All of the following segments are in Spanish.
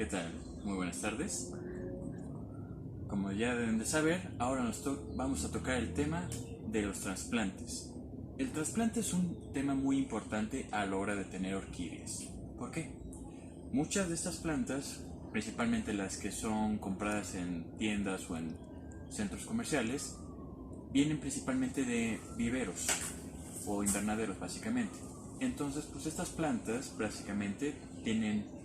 ¿Qué tal? Muy buenas tardes. Como ya deben de saber, ahora vamos a tocar el tema de los trasplantes. El trasplante es un tema muy importante a la hora de tener orquídeas. ¿Por qué? Muchas de estas plantas, principalmente las que son compradas en tiendas o en centros comerciales, vienen principalmente de viveros o invernaderos básicamente. Entonces, pues estas plantas básicamente tienen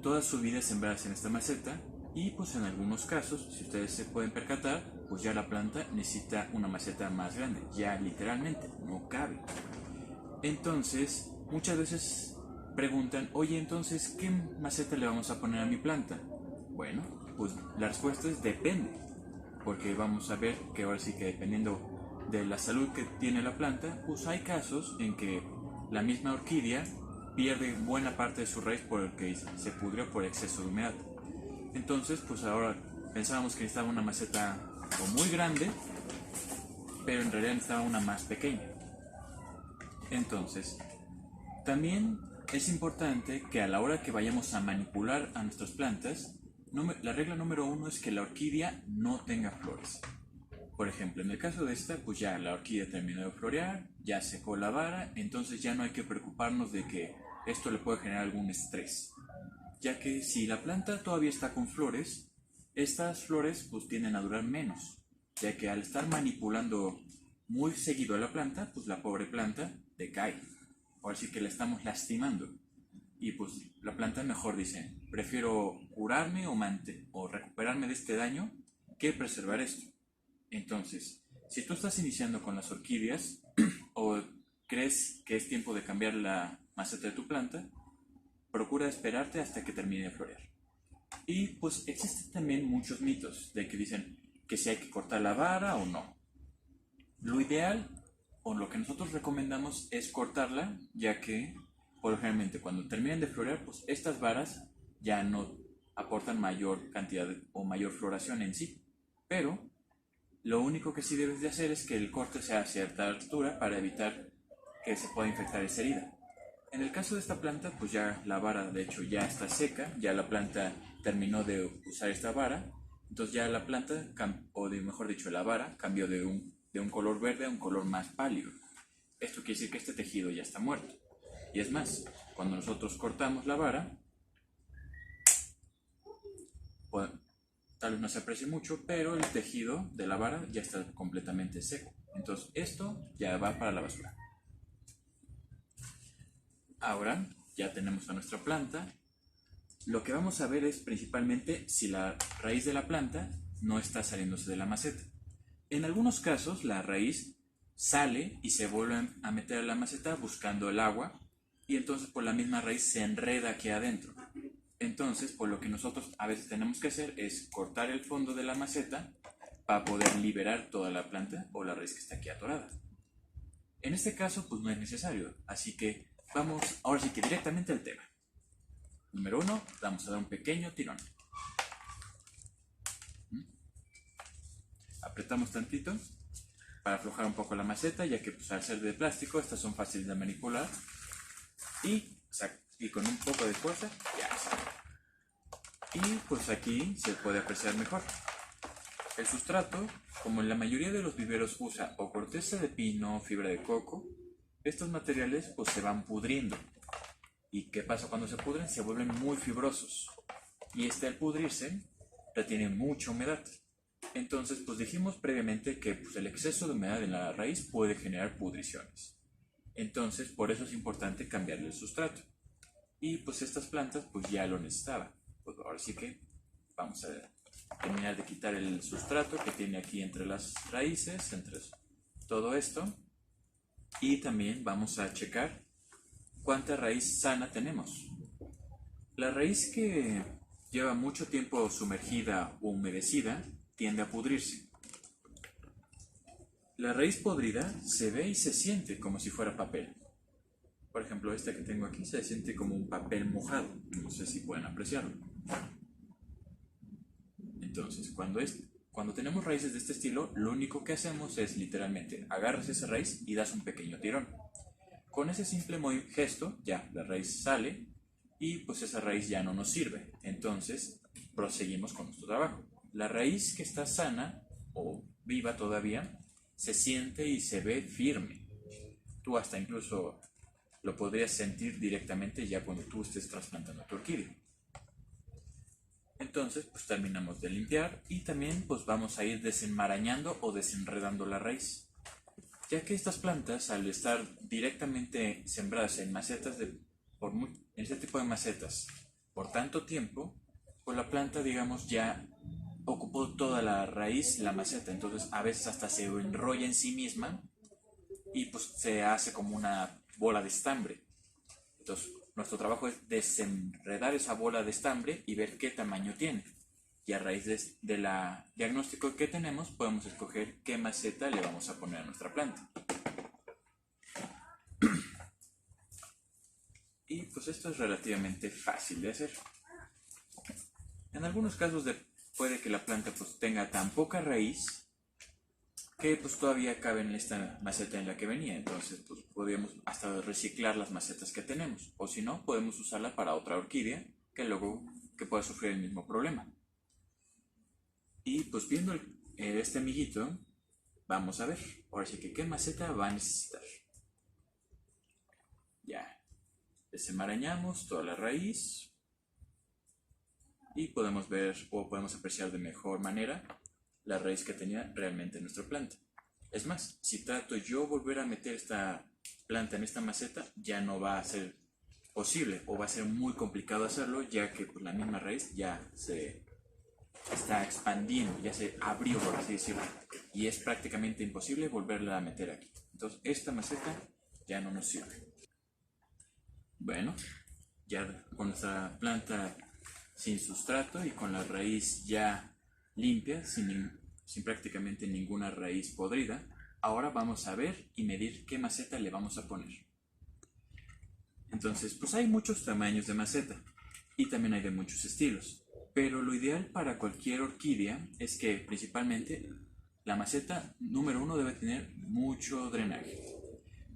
toda su vida sembradas en esta maceta y pues en algunos casos, si ustedes se pueden percatar, pues ya la planta necesita una maceta más grande, ya literalmente no cabe. Entonces, muchas veces preguntan, oye, entonces, ¿qué maceta le vamos a poner a mi planta? Bueno, pues la respuesta es depende, porque vamos a ver que ahora sí que dependiendo de la salud que tiene la planta, pues hay casos en que la misma orquídea pierde buena parte de su raíz porque se pudrió por exceso de humedad. Entonces, pues ahora pensábamos que necesitaba una maceta o muy grande, pero en realidad necesitaba una más pequeña. Entonces, también es importante que a la hora que vayamos a manipular a nuestras plantas, la regla número 1 es que la orquídea no tenga flores. Por ejemplo, en el caso de esta, pues ya la orquídea terminó de florear, ya secó la vara, entonces ya no hay que preocuparnos de que esto le puede generar algún estrés. Ya que si la planta todavía está con flores, estas flores pues tienden a durar menos, ya que al estar manipulando muy seguido a la planta, pues la pobre planta decae. Ahora sí que la estamos lastimando. Y pues la planta mejor dice, prefiero curarme o recuperarme de este daño que preservar esto. Entonces, si tú estás iniciando con las orquídeas o crees que es tiempo de cambiar la maceta de tu planta, procura esperarte hasta que termine de florear. Y pues existen también muchos mitos de que dicen que si hay que cortar la vara o no. Lo ideal o lo que nosotros recomendamos es cortarla, ya que por generalmente cuando terminen de florear, pues estas varas ya no aportan mayor cantidad o mayor floración en sí. Pero lo único que sí debes de hacer es que el corte sea a cierta altura para evitar que se pueda infectar esa herida. En el caso de esta planta, pues ya la vara de hecho ya está seca, ya la planta terminó de usar esta vara, entonces ya la planta, mejor dicho la vara, cambió de un color verde a un color más pálido. Esto quiere decir que este tejido ya está muerto. Y es más, cuando nosotros cortamos la vara, pues, tal vez no se aprecie mucho, pero el tejido de la vara ya está completamente seco. Entonces esto ya va para la basura. Ahora ya tenemos a nuestra planta. Lo que vamos a ver es principalmente si la raíz de la planta no está saliéndose de la maceta. En algunos casos la raíz sale y se vuelve a meter a la maceta buscando el agua y entonces por la misma raíz se enreda aquí adentro. Entonces, por lo que nosotros a veces tenemos que hacer es cortar el fondo de la maceta para poder liberar toda la planta o la raíz que está aquí atorada. En este caso, pues no es necesario, así que vamos ahora sí que directamente al tema. Número 1, vamos a dar un pequeño tirón. Apretamos tantito para aflojar un poco la maceta, ya que pues, al ser de plástico, estas son fáciles de manipular. Y con un poco de fuerza, ya está. Y pues aquí se puede apreciar mejor. El sustrato, como en la mayoría de los viveros usa o corteza de pino o fibra de coco, estos materiales pues se van pudriendo. ¿Y qué pasa cuando se pudren? Se vuelven muy fibrosos. Y al pudrirse retiene mucha humedad. Entonces, pues dijimos previamente que pues, el exceso de humedad en la raíz puede generar pudriciones. Entonces, por eso es importante cambiarle el sustrato. Y pues estas plantas pues ya lo necesitaban. Pues ahora sí que vamos a terminar de quitar el sustrato que tiene aquí entre las raíces, entre todo esto. Y también vamos a checar cuánta raíz sana tenemos. La raíz que lleva mucho tiempo sumergida o humedecida tiende a pudrirse. La raíz podrida se ve y se siente como si fuera papel. Por ejemplo, esta que tengo aquí se siente como un papel mojado. No sé si pueden apreciarlo. Entonces, cuando tenemos raíces de este estilo, lo único que hacemos es literalmente agarras esa raíz y das un pequeño tirón. Con ese simple gesto, ya la raíz sale y pues esa raíz ya no nos sirve. Entonces proseguimos con nuestro trabajo. La raíz que está sana o viva todavía se siente y se ve firme. Tú hasta incluso lo podrías sentir directamente ya cuando tú estés trasplantando tu orquídea. Entonces pues terminamos de limpiar y también pues vamos a ir desenmarañando o desenredando la raíz, ya que estas plantas, al estar directamente sembradas en macetas en este tipo de macetas por tanto tiempo, pues la planta, digamos, ya ocupó toda la raíz, la maceta, entonces a veces hasta se enrolla en sí misma y pues se hace como una bola de estambre. Entonces nuestro trabajo es desenredar esa bola de estambre y ver qué tamaño tiene. Y a raíz del diagnóstico que tenemos, podemos escoger qué maceta le vamos a poner a nuestra planta. Y pues esto es relativamente fácil de hacer. En algunos casos puede que la planta pues tenga tan poca raíz que pues todavía cabe en esta maceta en la que venía. Entonces pues podríamos hasta reciclar las macetas que tenemos. O si no, podemos usarla para otra orquídea que pueda sufrir el mismo problema. Y pues viendo este amiguito, vamos a ver, ahora sí que qué maceta va a necesitar. Ya, desenmarañamos toda la raíz y podemos ver o podemos apreciar de mejor manera la raíz que tenía realmente nuestra planta. Es más, si trato yo volver a meter esta planta en esta maceta, ya no va a ser posible o va a ser muy complicado hacerlo, ya que pues, la misma raíz ya se está expandiendo, ya se abrió, por así decirlo, y es prácticamente imposible volverla a meter aquí. Entonces esta maceta ya no nos sirve. Bueno, ya con nuestra planta sin sustrato y con la raíz ya limpia, sin prácticamente ninguna raíz podrida, ahora vamos a ver y medir qué maceta le vamos a poner. Entonces, pues hay muchos tamaños de maceta y también hay de muchos estilos. Pero lo ideal para cualquier orquídea es que principalmente la maceta número 1 debe tener mucho drenaje.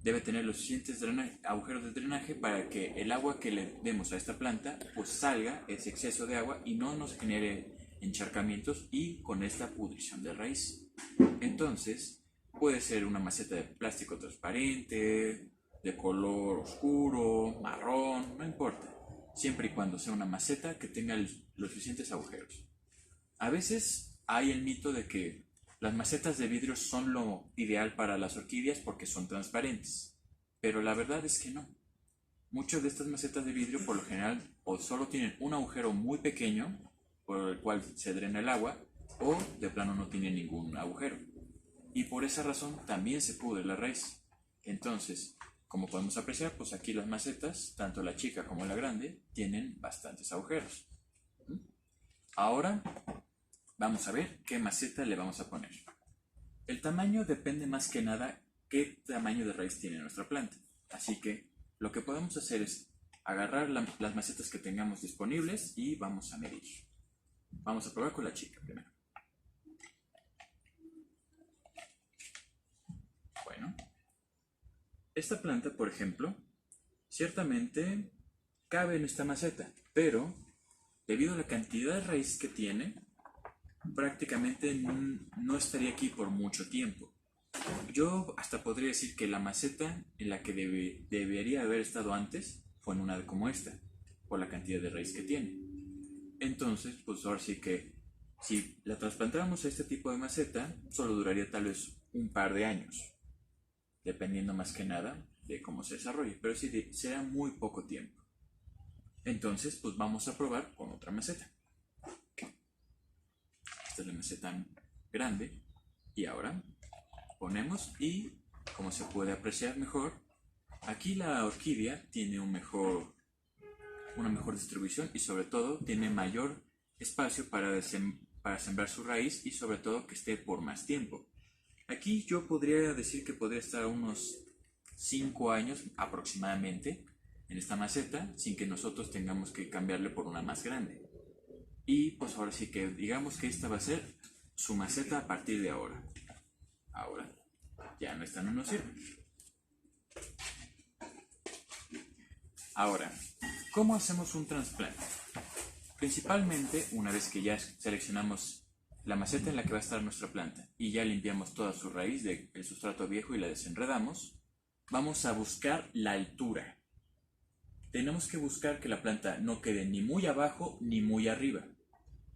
Debe tener los suficientes agujeros de drenaje para que el agua que le demos a esta planta pues salga ese exceso de agua y no nos genere encharcamientos y con esta pudrición de raíz. Entonces puede ser una maceta de plástico transparente, de color oscuro, marrón, no importa, siempre y cuando sea una maceta que tenga los suficientes agujeros. A veces hay el mito de que las macetas de vidrio son lo ideal para las orquídeas porque son transparentes, pero la verdad es que no. Muchas de estas macetas de vidrio por lo general o solo tienen un agujero muy pequeño por el cual se drena el agua o de plano no tienen ningún agujero. Y por esa razón también se pudre la raíz. Entonces, como podemos apreciar, pues aquí las macetas, tanto la chica como la grande, tienen bastantes agujeros. Ahora vamos a ver qué maceta le vamos a poner. El tamaño depende más que nada qué tamaño de raíz tiene nuestra planta. Así que lo que podemos hacer es agarrar las macetas que tengamos disponibles y vamos a medir. Vamos a probar con la chica primero. Bueno, esta planta, por ejemplo, ciertamente cabe en esta maceta, pero debido a la cantidad de raíz que tiene, prácticamente no estaría aquí por mucho tiempo. Yo hasta podría decir que la maceta en la que debería haber estado antes fue en una como esta, por la cantidad de raíz que tiene. Entonces, pues ahora sí que si la trasplantáramos a este tipo de maceta, solo duraría tal vez un par de años, dependiendo más que nada de cómo se desarrolle, pero sí será muy poco tiempo. Entonces, pues vamos a probar con otra maceta. Esta es la maceta grande y ahora ponemos y, como se puede apreciar mejor, aquí la orquídea tiene una mejor distribución y sobre todo tiene mayor espacio para sembrar su raíz y sobre todo que esté por más tiempo. Aquí yo podría decir que podría estar unos 5 años aproximadamente en esta maceta sin que nosotros tengamos que cambiarle por una más grande. Y pues ahora sí que digamos que esta va a ser su maceta a partir de ahora. Ahora ya no nos sirve. Ahora, ¿Cómo hacemos un trasplante? Principalmente, una vez que ya seleccionamos la maceta en la que va a estar nuestra planta y ya limpiamos toda su raíz del sustrato viejo y la desenredamos, vamos a buscar la altura. Tenemos que buscar que la planta no quede ni muy abajo ni muy arriba,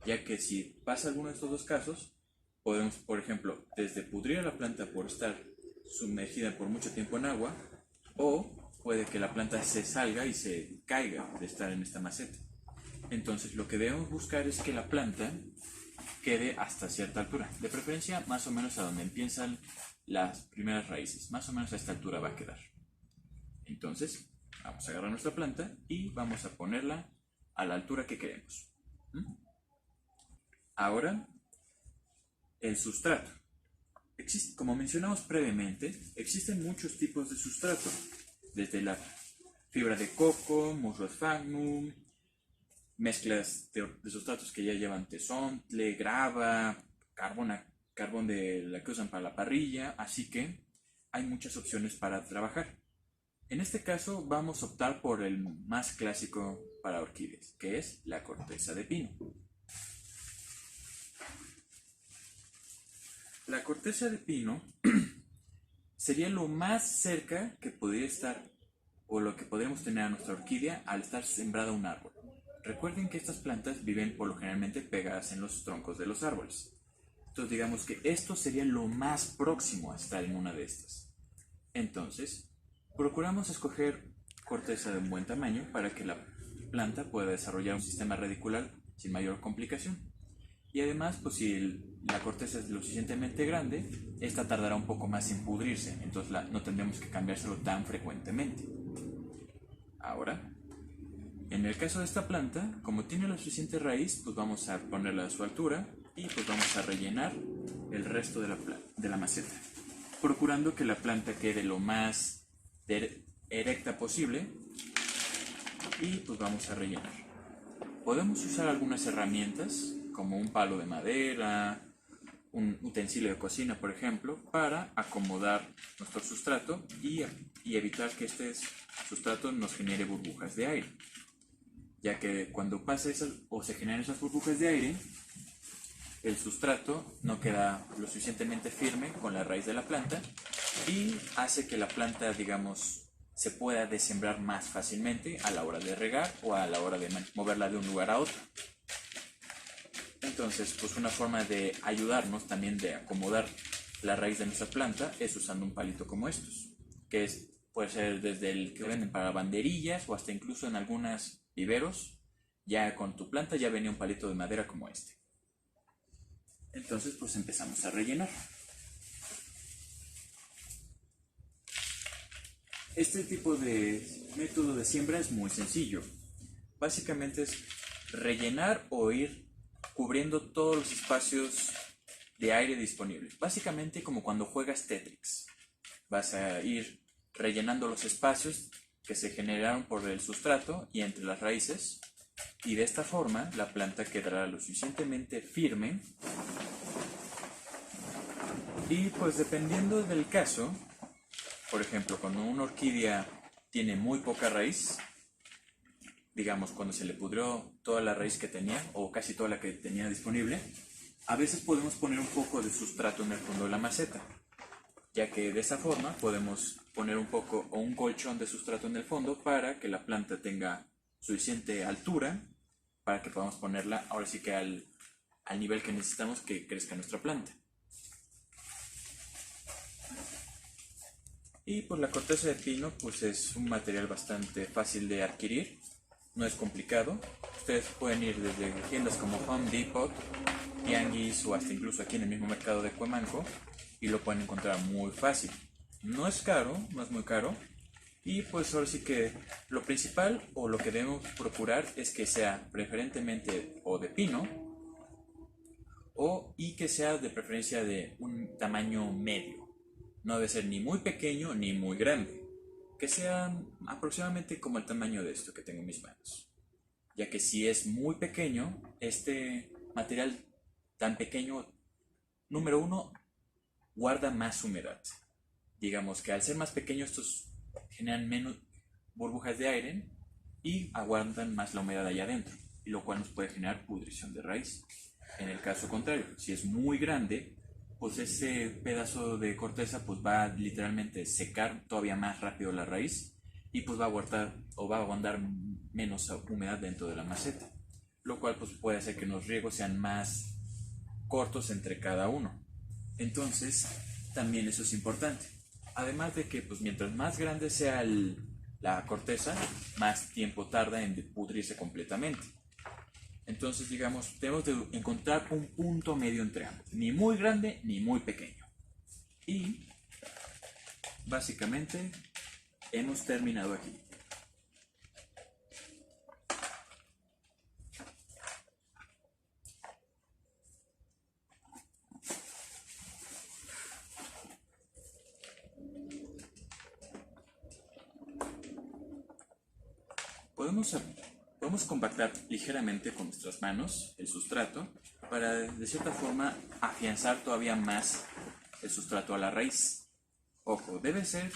ya que si pasa alguno de estos dos casos, podemos, por ejemplo, desde pudrir a la planta por estar sumergida por mucho tiempo en agua, o puede que la planta se salga y se caiga de estar en esta maceta. Entonces lo que debemos buscar es que la planta quede hasta cierta altura, de preferencia más o menos a donde empiezan las primeras raíces, más o menos a esta altura va a quedar. Entonces vamos a agarrar nuestra planta y vamos a ponerla a la altura que queremos. Ahora, el sustrato. Como mencionamos previamente, existen muchos tipos de sustrato, desde la fibra de coco, musgo sphagnum, mezclas de sustratos que ya llevan tesontle, grava, carbón de la que usan para la parrilla, así que hay muchas opciones para trabajar. En este caso vamos a optar por el más clásico para orquídeas, que es la corteza de pino. La corteza de pino sería lo más cerca que podría estar o lo que podríamos tener a nuestra orquídea al estar sembrada un árbol. Recuerden que estas plantas viven por lo generalmente pegadas en los troncos de los árboles. Entonces digamos que esto sería lo más próximo a estar en una de estas. Entonces, procuramos escoger corteza de un buen tamaño para que la planta pueda desarrollar un sistema radicular sin mayor complicación. Y además, pues si la corteza es lo suficientemente grande, esta tardará un poco más en pudrirse, entonces no tendremos que cambiárselo tan frecuentemente. Ahora, en el caso de esta planta, como tiene la suficiente raíz, pues vamos a ponerla a su altura y pues vamos a rellenar el resto de la maceta, procurando que la planta quede lo más erecta posible y pues vamos a rellenar. Podemos usar algunas herramientas como un palo de madera, un utensilio de cocina, por ejemplo, para acomodar nuestro sustrato y evitar que este sustrato nos genere burbujas de aire, ya que cuando pasa o se generan esas burbujas de aire, el sustrato no queda lo suficientemente firme con la raíz de la planta y hace que la planta, digamos, se pueda desembrar más fácilmente a la hora de regar o a la hora de moverla de un lugar a otro. Entonces, pues una forma de ayudarnos también de acomodar la raíz de nuestra planta es usando un palito como estos, que puede ser desde el que venden para banderillas o hasta incluso en algunos viveros, ya con tu planta ya venía un palito de madera como este. Entonces, pues empezamos a rellenar. Este tipo de método de siembra es muy sencillo. Básicamente es rellenar o ir cubriendo todos los espacios de aire disponibles. Básicamente como cuando juegas Tetris. Vas a ir rellenando los espacios que se generaron por el sustrato y entre las raíces. Y de esta forma la planta quedará lo suficientemente firme. Y pues dependiendo del caso, por ejemplo, cuando una orquídea tiene muy poca raíz, digamos cuando se le pudrió toda la raíz que tenía o casi toda la que tenía disponible, a veces podemos poner un poco de sustrato en el fondo de la maceta, ya que de esa forma podemos poner un poco o un colchón de sustrato en el fondo para que la planta tenga suficiente altura para que podamos ponerla ahora sí que al nivel que necesitamos que crezca nuestra planta. Y pues la corteza de pino pues es un material bastante fácil de adquirir, no es complicado. Ustedes pueden ir desde tiendas como Home Depot, Tianguis o hasta incluso aquí en el mismo mercado de Cuemanco y lo pueden encontrar muy fácil. No es caro, no es muy caro y pues ahora sí que lo principal o lo que debemos procurar es que sea preferentemente o de pino y que sea de preferencia de un tamaño medio. No debe ser ni muy pequeño ni muy grande, que sea aproximadamente como el tamaño de esto que tengo en mis manos, ya que si es muy pequeño, este material tan pequeño, número uno, guarda más humedad. Digamos que al ser más pequeño estos generan menos burbujas de aire y aguantan más la humedad allá adentro, y lo cual nos puede generar pudrición de raíz. En el caso contrario, si es muy grande, pues ese pedazo de corteza pues va a literalmente secar todavía más rápido la raíz y pues va a aguantar o va a aguantar menos humedad dentro de la maceta, lo cual pues puede hacer que los riegos sean más cortos entre cada uno. Entonces, también eso es importante. Además de que pues mientras más grande sea la corteza, más tiempo tarda en pudrirse completamente. Entonces, digamos, tenemos de encontrar un punto medio entre ambos, ni muy grande ni muy pequeño. Y básicamente hemos terminado aquí. Podemos compactar ligeramente con nuestras manos el sustrato para de cierta forma afianzar todavía más el sustrato a la raíz. Ojo, debe ser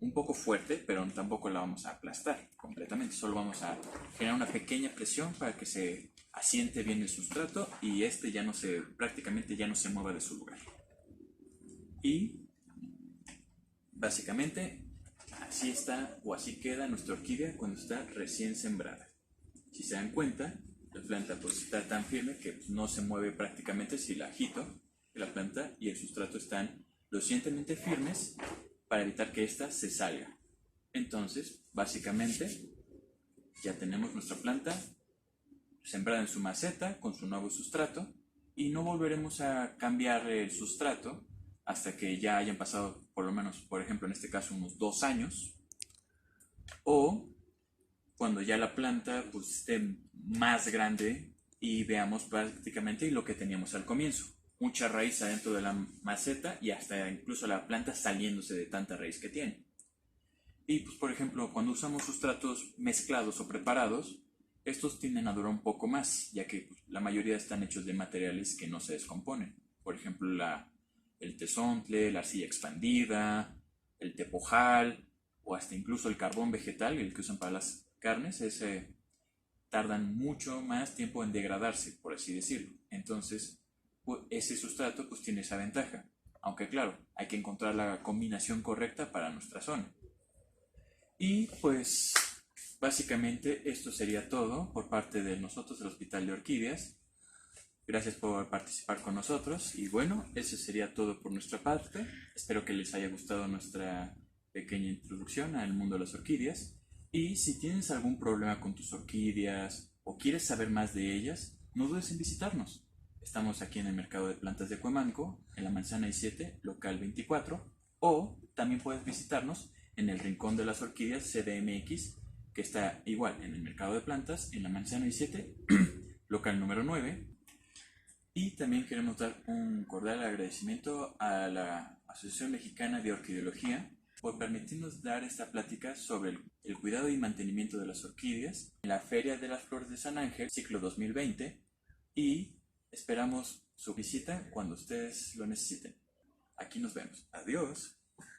un poco fuerte, pero tampoco la vamos a aplastar completamente. Solo vamos a generar una pequeña presión para que se asiente bien el sustrato y este prácticamente ya no se mueva de su lugar. Y básicamente así está o así queda nuestra orquídea cuando está recién sembrada. Si se dan cuenta, la planta pues está tan firme que no se mueve prácticamente si la agito. La planta y el sustrato están lo suficientemente firmes para evitar que ésta se salga. Entonces, básicamente, ya tenemos nuestra planta sembrada en su maceta con su nuevo sustrato y no volveremos a cambiar el sustrato hasta que ya hayan pasado por lo menos, por ejemplo, en este caso unos 2 años, o cuando ya la planta pues, esté más grande y veamos prácticamente lo que teníamos al comienzo. Mucha raíz adentro de la maceta y hasta incluso la planta saliéndose de tanta raíz que tiene. Y pues por ejemplo, cuando usamos sustratos mezclados o preparados, estos tienden a durar un poco más, ya que pues, la mayoría están hechos de materiales que no se descomponen. Por ejemplo, el tezontle, la arcilla expandida, el tepojal o hasta incluso el carbón vegetal, el que usan para las carnes, tardan mucho más tiempo en degradarse, por así decirlo. Entonces, ese sustrato pues tiene esa ventaja, aunque claro, hay que encontrar la combinación correcta para nuestra zona. Y pues básicamente esto sería todo por parte de nosotros del Hospital de Orquídeas. Gracias por participar con nosotros y bueno, eso sería todo por nuestra parte. Espero que les haya gustado nuestra pequeña introducción al mundo de las orquídeas. Y si tienes algún problema con tus orquídeas o quieres saber más de ellas, no dudes en visitarnos. Estamos aquí en el mercado de plantas de Cuemanco, en la Manzana I7, local 24, o también puedes visitarnos en el Rincón de las Orquídeas CDMX, que está igual en el mercado de plantas, en la Manzana I7, local número 9. Y también queremos dar un cordial agradecimiento a la Asociación Mexicana de Orquideología por permitirnos dar esta plática sobre el cuidado y mantenimiento de las orquídeas en la Feria de las Flores de San Ángel, ciclo 2020, y esperamos su visita cuando ustedes lo necesiten. Aquí nos vemos. Adiós.